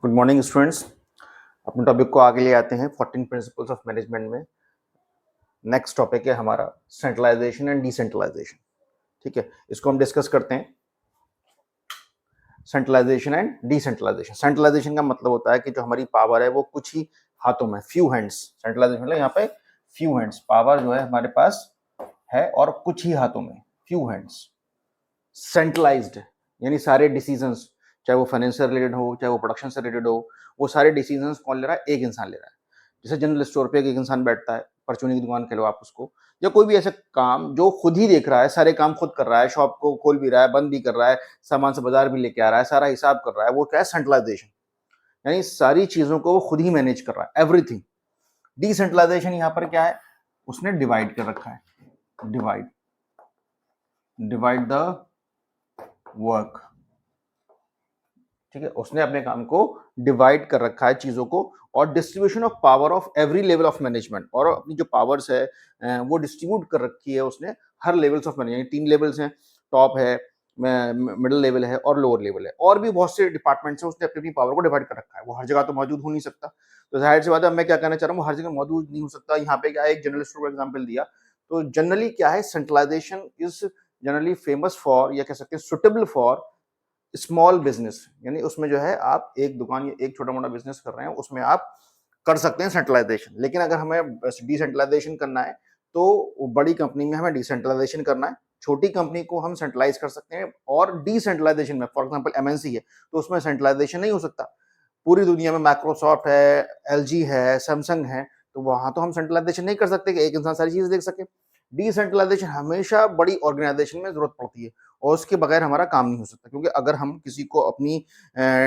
Good morning students. अपने topic को आगे ले आते हैं 14 प्रिंसिपल्स ऑफ मैनेजमेंट में। नेक्स्ट टॉपिक है हमारा सेंट्रलाइजेशन एंड डिसेंट्रलाइजेशन। ठीक है, इसको हम डिस्कस करते हैं। Centralization and decentralization. सेंट्रलाइजेशन का मतलब होता है कि जो हमारी पावर है वो कुछ ही हाथों में, फ्यू हैंड्स। सेंट्रलाइजेशन मतलब यहाँ पे फ्यू हैंड्स, पावर जो है हमारे पास है और कुछ ही हाथों में, फ्यू हैंड्स। सेंट्रलाइज्ड यानी सारे डिसीजंस, चाहे वो फाइनेंस से रिलेटेड हो, चाहे वो प्रोडक्शन से रिलेटेड हो, वो सारे डिसीजंस कौन ले रहा है? एक इंसान ले रहा है। जैसे जनरल स्टोर पे एक इंसान बैठता है, परचूनी की दुकान कह लो आप उसको, या कोई भी ऐसा काम जो खुद ही देख रहा है, सारे काम खुद कर रहा है, शॉप को खोल भी रहा है, बंद भी कर रहा है, सामान से बाजार भी लेके आ रहा है, सारा हिसाब कर रहा है, वो क्या है? सेंट्रलाइजेशन। यानी सारी चीजों को वो खुद ही मैनेज कर रहा है, एवरीथिंग। डिसेंट्रलाइजेशन यहाँ पर क्या है? उसने डिवाइड कर रखा है, डिवाइड द वर्क। ठीक है, उसने अपने काम को डिवाइड कर रखा है चीजों को, और distribution of power of every level of management, और अपनी जो पावर्स है वो डिस्ट्रीब्यूट कर रखी है उसने हर लेवल्स ऑफ मैनेजमेंट। 3 लेवल्स हैं, टॉप है, मिडिल लेवल है और लोअर लेवल है, और भी बहुत से डिपार्टमेंट्स हैं, उसने अपनी अपनी पावर को डिवाइड कर रखा है। वो हर जगह तो मौजूद हो नहीं सकता, तो जाहिर सी बात है, मैं क्या कहना चाह रहा हूँ, वो हर जगह मौजूद नहीं हो सकता। यहाँ पे क्या है, एक जनरल स्टोर का एग्जाम्पल दिया, तो जनरली क्या है, centralisation is generally famous for, या कह सकते हैं सुटेबल फॉर स्मॉल बिजनेस। यानी उसमें जो है आप एक दुकान या एक छोटा मोटा बिजनेस कर रहे हैं, उसमें आप कर सकते हैं सेंट्रलाइजेशन। लेकिन अगर हमें डिसेंट्रलाइजेशन करना है तो बड़ी कंपनी में हमें डिसेंट्रलाइजेशन करना है, छोटी कंपनी को हम सेंट्रलाइज कर सकते हैं। और डिसेंट्रलाइजेशन में फॉर एग्जांपल एमएनसी है, तो उसमें सेंट्रलाइजेशन नहीं हो सकता। पूरी दुनिया में माइक्रोसॉफ्ट है, एलजी है, सैमसंग है, तो वहां तो हम सेंट्रलाइजेशन नहीं कर सकते कि एक इंसान सारी चीज देख सके। डिसेंट्रलाइजेशन हमेशा बड़ी ऑर्गेनाइजेशन में जरूरत पड़ती है, और उसके बगैर हमारा काम नहीं हो सकता। क्योंकि अगर हम किसी को अपनी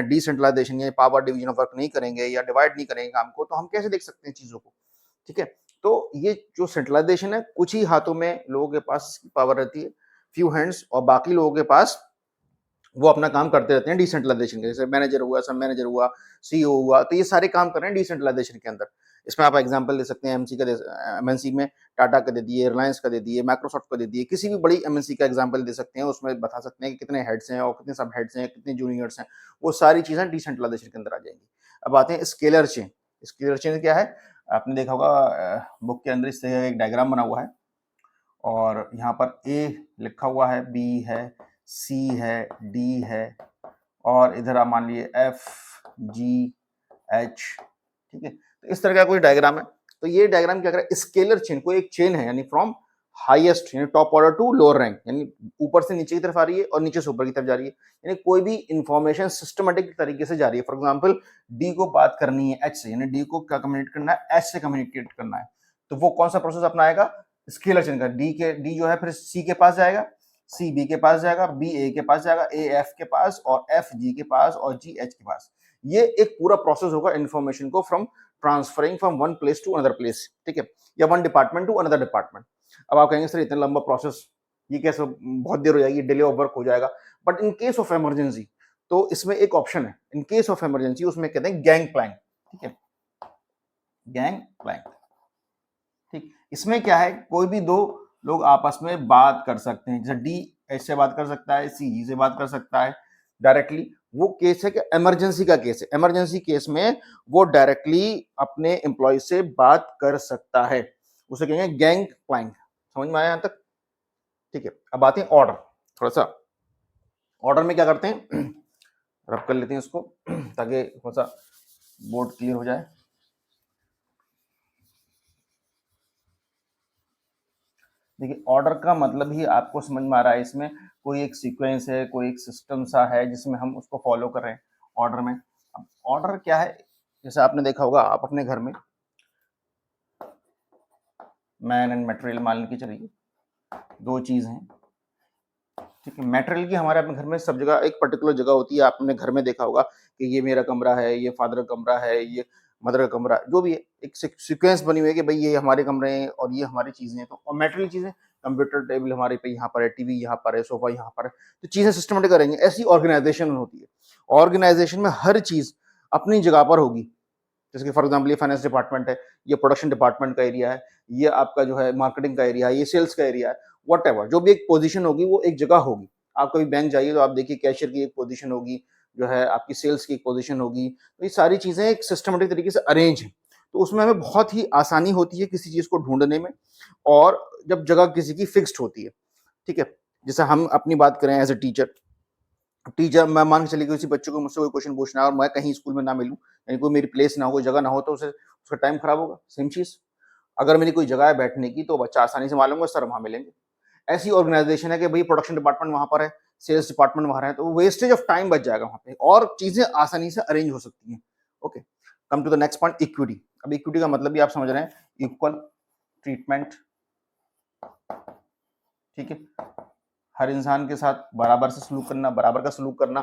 डिसेंट्रलाइजेशन या पावर डिवीजन ऑफ वर्क नहीं करेंगे या डिवाइड नहीं करेंगे काम को, तो हम कैसे देख सकते हैं चीजों को? ठीक है, तो ये जो सेंट्रलाइजेशन है, कुछ ही हाथों में लोगों के पास पावर रहती है, फ्यू हैंड्स, और बाकी लोगों के पास वो अपना काम करते रहते हैं डिसेंट्रलाइजेशन के। जैसे मैनेजर हुआ, सब मैनेजर हुआ, सीईओ हुआ, तो ये सारे काम कर रहे हैं डिसेंट्रलाइजेशन के अंदर। इसमें आप एग्जांपल दे सकते हैं, एमएनसी में टाटा का दे दिए, रिलायंस का दे दिए, माइक्रोसॉफ्ट का दे दिए, किसी भी बड़ी एमएनसी का एग्जांपल दे सकते हैं। उसमें बता सकते हैं कि कितने हेड्स हैं और कितने सब हेड्स हैं, कितने जूनियर्स हैं, वो सारी चीजें डिसेंट्रलाइजेशन के अंदर आ जाएंगी। अब आते हैं स्केलर चेन। स्केलर चेन क्या है? आपने देखा होगा बुक के अंदर इस तरह एक डायग्राम बना हुआ है, और यहाँ पर ए लिखा हुआ है, बी है, सी है, डी है, और इधर आप मान लिए एफ, जी, एच। ठीक है, तो इस तरह का कोई डायग्राम है। तो ये डायग्राम क्या कर रहा है? स्केलर चेन, कोई एक चेन है, यानी फ्रॉम हाईएस्ट यानी top order to lower rank, यानी ऊपर से नीचे की तरफ आ रही है और नीचे से ऊपर की तरफ जा रही है। यानी कोई भी इंफॉर्मेशन सिस्टमेटिक तरीके से जा रही है। फॉर एग्जांपल डी को बात करनी है एच से, यानी डी को क्या कम्युनिकेट करना है? एच से कम्युनिकेट करना है, तो वो कौन सा प्रोसेस अपनाएगा? स्केलर चेन का। डी जो है फिर सी के पास जाएगा, सी बी के पास जाएगा, बी ए के पास जाएगा, ए एफ के पास, और एफ जी के पास, और जी एच के पास। ये एक पूरा प्रोसेस होगा इन्फॉर्मेशन को from transferring from one place to another place. ठीक है, या one department to another department. अब आप कहेंगे सर इतना लंबा प्रोसेस, ये कैसे, बहुत देर हो जाएगी, डिले ऑफ वर्क हो जाएगा। But in case of emergency, तो इसमें एक ऑप्शन है, इन केस ऑफ इमरजेंसी, उसमें कहते हैं गैंग प्लैंक। ठीक है, गैंग प्लैंक। ठीक, इसमें क्या है, कोई भी दो लोग आपस में बात कर सकते हैं। जैसे डी एच से बात कर सकता है, सी जी से बात कर सकता है डायरेक्टली। वो केस है कि इमरजेंसी का केस है। इमरजेंसी केस में वो डायरेक्टली अपने एम्प्लॉय से बात कर सकता है, उसे कहेंगे गैंग प्लैंक। समझ में आया यहां तक? ठीक है, अब आते हैं ऑर्डर। थोड़ा सा ऑर्डर में क्या करते हैं, रब कर लेते हैं इसको ताकि थोड़ा सा बोर्ड क्लियर हो जाए। देखिए, ऑर्डर का मतलब ही आपको समझ में आ रहा है, इसमें कोई एक सीक्वेंस है, कोई एक सिस्टम सा है जिसमें हम उसको फॉलो कर रहे हैं ऑर्डर में। अब ऑर्डर क्या है? जैसे आपने देखा होगा, आप अपने घर में मैन एंड मटेरियल मान के चलिए, दो चीज हैं। ठीक है, मटेरियल की हमारे अपने घर में सब जगह एक पर्टिकुलर जगह होती है। आपने घर में देखा होगा कि ये मेरा कमरा है, ये फादर का कमरा है, ये मदर का कमरा, जो भी है, एक सीक्वेंस बनी हुई है कि भाई ये हमारे कमरे हैं और ये हमारी चीजें हैं। तो और मटेरियल चीजें, कंप्यूटर टेबल हमारे पे यहाँ पर है, टीवी यहाँ पर है, सोफा यहाँ पर है, तो चीजें सिस्टमेटिक करेंगे। ऐसी ऑर्गेनाइजेशन होती है। ऑर्गेनाइजेशन में हर चीज अपनी जगह पर होगी। जैसे कि फॉर एग्जाम्पल ये फाइनेंस डिपार्टमेंट है, ये प्रोडक्शन डिपार्टमेंट का एरिया है, ये आपका जो है मार्केटिंग का एरिया है, ये सेल्स का एरिया है। वट एवर जो भी एक पोजीशन होगी वो एक जगह होगी। आप कभी बैंक जाइए तो आप देखिए कैशियर की एक पोजीशन होगी, जो है आपकी सेल्स की एक पोजीशन होगी, तो ये सारी चीज़ें एक सिस्टमैटिक तरीके से अरेंज हैं। तो उसमें हमें बहुत ही आसानी होती है किसी चीज़ को ढूँढने में, और जब जगह किसी की फिक्स्ड होती है, ठीक है? जैसे हम अपनी बात करें एज़ अ टीचर, टीचर मैं मान के चलिए किसी बच्चे को मुझसे कोई क्वेश्चन पूछना है और मैं कहीं स्कूल में ना मिलूँ, यानी कोई मेरी प्लेस ना हो, कोई जगह ना हो, तो उसे उसका टाइम खराब होगा, सेम चीज़। अगर मेरी कोई जगह है बैठने की तो बच्चा आसानी से मालूम है सर वहाँ मिलेंगे। ऐसी ऑर्गेनाइजेशन है कि भई प्रोडक्शन डिपार्टमेंट वहाँ पर है, सेल्स डिपार्टमेंट वहाँ है, तो वेस्टेज ऑफ टाइम बच जाएगा वहाँ पे और चीज़ें आसानी से अरेंज हो सकती हैं। Okay, come to the next point, equity. अब इक्विटी का मतलब भी आप समझ रहे हैं, इक्वल ट्रीटमेंट, ठीक है? हर इंसान के साथ बराबर से सलूक करना, बराबर का सलूक करना।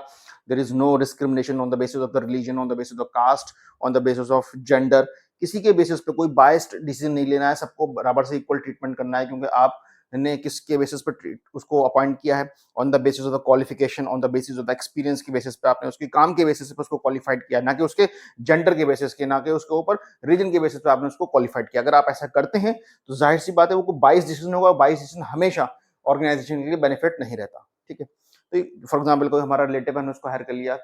There is no discrimination on the basis of the religion, on the basis of caste, on the basis of gender. किसी के बेसिस पे कोई बायस्ड डिसीजन नहीं लेना है, सबको बराबर से इक्वल ट्रीटमेंट करना है, क्योंकि आपने किसके बेसिस पे उसको अपॉइंट किया है, on the basis of the qualification, on the basis of the experience के बेसिस पे आपने उसके काम के बेसिस पे उसको क्वालिफाइड किया, ना कि उसके जेंडर के बेसिस के, ना कि उसके ऊपर रीजन के बेसिस पे आपने उसको क्वालिफाइड किया। अगर आप ऐसा करते हैं तो जाहिर सी बात है वो बाइस डिसीजन होगा, बाइस डिसीजन हमेशा ऑर्गेनाइजेशन के लिए बेनिफिट नहीं रहता, ठीक है? तो फॉर एग्जांपल कोई हमारा रिलेटिव है, हमने उसको हायर कर लिया,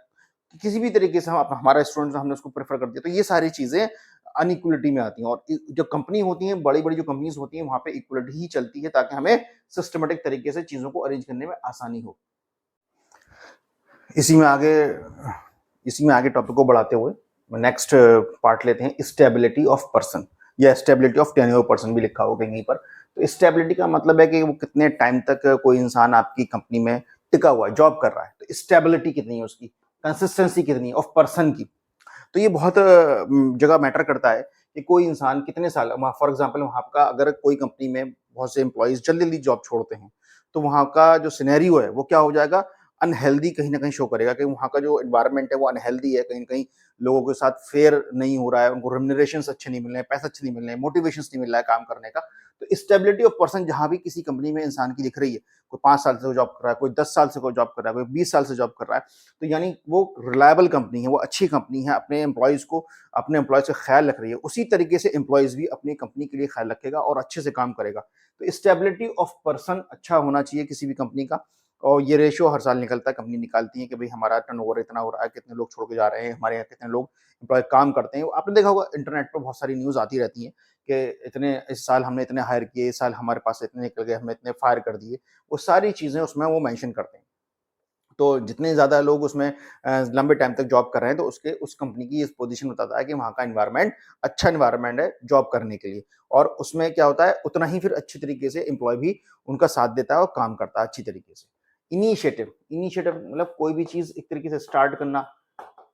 किसी भी तरीके से हम हमारा स्टूडेंट हमने उसको प्रेफर कर दिया, तो ये सारी चीजें अनइक्वलिटी में आती हैं। और जो कंपनी होती हैं, बड़ी बड़ी जो कंपनीज होती हैं, वहां पे इक्वलिटी ही चलती है ताकि हमें सिस्टमेटिक तरीके से चीजों को अरेंज करने में आसानी हो। इसी में आगे इसी में आगे टॉपिक को बढ़ाते हुए नेक्स्ट पार्ट लेते हैं, स्टेबिलिटी ऑफ पर्सन, या स्टेबिलिटी ऑफ टेन्योर पर्सन भी लिखा होगा कहीं पर। तो स्टेबिलिटी का मतलब है कि वो कितने टाइम तक कोई इंसान आपकी कंपनी में टिका हुआ है, जॉब कर रहा है, तो स्टेबिलिटी कितनी है उसकी, कंसिस्टेंसी कितनी है ऑफ पर्सन की। तो ये बहुत जगह मैटर करता है कि कोई इंसान कितने साल, फॉर एग्जाम्पल वहाँ का अगर कोई कंपनी में बहुत से एम्प्लॉयज जल्दी जल्दी जॉब छोड़ते हैं, तो वहाँ का जो सिनेरियो है वो क्या हो जाएगा, अनहेल्दी कहीं ना कहीं शो करेगा कि वहाँ का जो एनवायरनमेंट है वो अनहेल्दी है, कहीं ना कहीं लोगों के साथ फेयर नहीं हो रहा है, उनको रेम्यूनरेशंस अच्छे नहीं मिल रहे हैं, पैसा अच्छे नहीं मिल रहे हैं, मोटिवेशन नहीं मिल रहा है काम करने का। तो स्टेबिलिटी ऑफ पर्सन जहाँ भी किसी कंपनी में इंसान की दिख रही है, कोई 5 साल से जॉब कर रहा है, कोई 10 साल से कोई जॉब कर रहा है, कोई 20 साल से जॉब कर रहा है, तो यानी वो रिलायबल कंपनी है, वो अच्छी कंपनी है, अपने एम्प्लॉयज का ख्याल रख रही है। उसी तरीके से एम्प्लॉयज भी अपनी कंपनी के लिए ख्याल रखेगा और अच्छे से काम करेगा। तो स्टेबिलिटी ऑफ पर्सन अच्छा होना चाहिए किसी भी कंपनी का। और ये रेशियो हर साल निकलता है, कंपनी निकालती है कि भाई हमारा टर्नओवर इतना हो रहा है, कितने लोग छोड़ के जा रहे हैं, हमारे यहाँ कितने लोग एम्प्लॉय काम करते हैं। आपने देखा होगा इंटरनेट पर बहुत सारी न्यूज़ आती रहती हैं कि इतने इस साल हमने इतने हायर किए, इस साल हमारे पास इतने निकल गए, हमने इतने फायर कर दिए। वो सारी चीज़ें उसमें वो मेंशन करते हैं। तो जितने ज़्यादा लोग उसमें लंबे टाइम तक जॉब कर रहे हैं, तो उसके उस कंपनी की इस पोजीशन बताता है कि वहाँ का एनवायरनमेंट अच्छा एनवायरनमेंट है जॉब करने के लिए। और उसमें क्या होता है, उतना ही फिर अच्छी तरीके से एम्प्लॉय भी उनका साथ देता है और काम करता है अच्छी तरीके से। इनिशिएटिव इनिशिएटिव मतलब कोई भी चीज़ एक तरीके से स्टार्ट करना,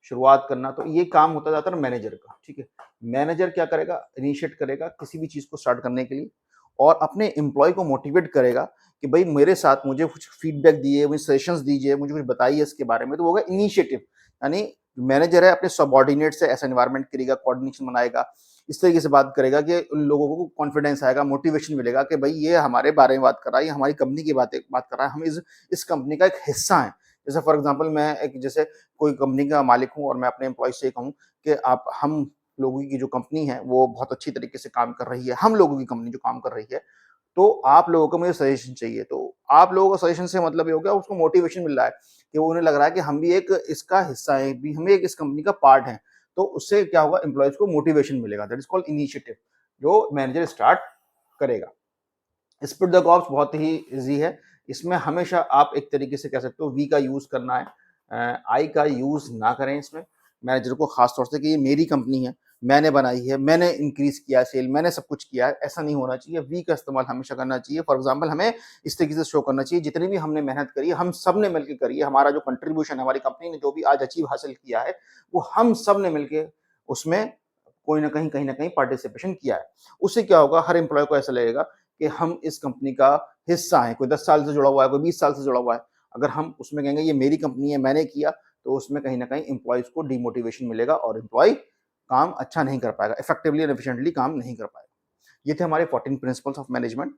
शुरुआत करना, तो ये काम होता जाता है मैनेजर का, ठीक है? मैनेजर क्या करेगा, इनिशिएट करेगा किसी भी चीज़ को स्टार्ट करने के लिए और अपने एम्प्लॉय को मोटिवेट करेगा कि भाई मेरे साथ मुझे कुछ फीडबैक दिए, मुझे सजेशंस दीजिए, मुझे कुछ बताइए इसके बारे में। तो वो होगा इनिशिएटिव, यानी मैनेजर है अपने सबऑर्डिनेट से ऐसा एनवायरनमेंट करेगा, कोऑर्डिनेशन बनाएगा, इस तरीके से बात करेगा कि उन लोगों को कॉन्फिडेंस आएगा, मोटिवेशन मिलेगा कि भाई ये हमारे बारे में बात कर रहा है, ये हमारी कंपनी की बात कर रहा है, हम इस कंपनी का एक हिस्सा हैं। जैसे फॉर एग्जांपल मैं एक जैसे कोई कंपनी का मालिक हूँ और मैं अपने एम्प्लॉय से ये कहूँ कि आप हम लोगों की जो कंपनी है वो बहुत अच्छी तरीके से काम कर रही है, हम लोगों की कंपनी जो काम कर रही है, तो आप लोगों को मुझे सजेशन चाहिए। तो आप लोगों को सजेशन से मतलब ये हो गया उसको मोटिवेशन मिल रहा है कि वो उन्हें लग रहा है कि हम भी एक इसका हिस्सा है, भी हम एक इस कंपनी का पार्ट हैं। तो उससे क्या होगा, एम्प्लॉइज को मोटिवेशन मिलेगा, दैट इज कॉल्ड इनिशिएटिव, जो मैनेजर स्टार्ट करेगा। स्प्लिट द जॉब्स बहुत ही ईजी है। इसमें हमेशा आप एक तरीके से कह सकते हो वी का यूज करना है, आई का यूज ना करें इसमें। मैनेजर को खास तौर से कि ये मेरी कंपनी है, मैंने बनाई है, मैंने इंक्रीज किया सेल, मैंने सब कुछ किया है, ऐसा नहीं होना चाहिए। वी का इस्तेमाल हमेशा करना चाहिए। फॉर एग्जाम्पल हमें इस तरीके से शो करना चाहिए जितनी भी हमने मेहनत करी है हम सब ने मिलकर करी है, हमारा जो कंट्रीब्यूशन है, हमारी कंपनी ने जो भी आज अचीव हासिल किया है वो हम सब ने मिलकर उसमें कहीं ना कहीं पार्टिसिपेशन किया है। उससे क्या होगा, हर एम्प्लॉय को ऐसा लगेगा कि हम इस कंपनी का हिस्सा हैं। कोई 10 साल से जुड़ा हुआ है, कोई 20 साल से जुड़ा हुआ है, अगर हम उसमें कहेंगे ये मेरी कंपनी है, मैंने किया, तो उसमें कहीं ना कहीं एम्प्लॉयज को डिमोटिवेशन मिलेगा और एम्प्लॉय काम अच्छा नहीं कर पाएगा, इफेक्टिवली एंड एफिशिएंटली काम नहीं कर पाएगा। ये थे हमारे 14 प्रिंसिपल्स ऑफ मैनेजमेंट।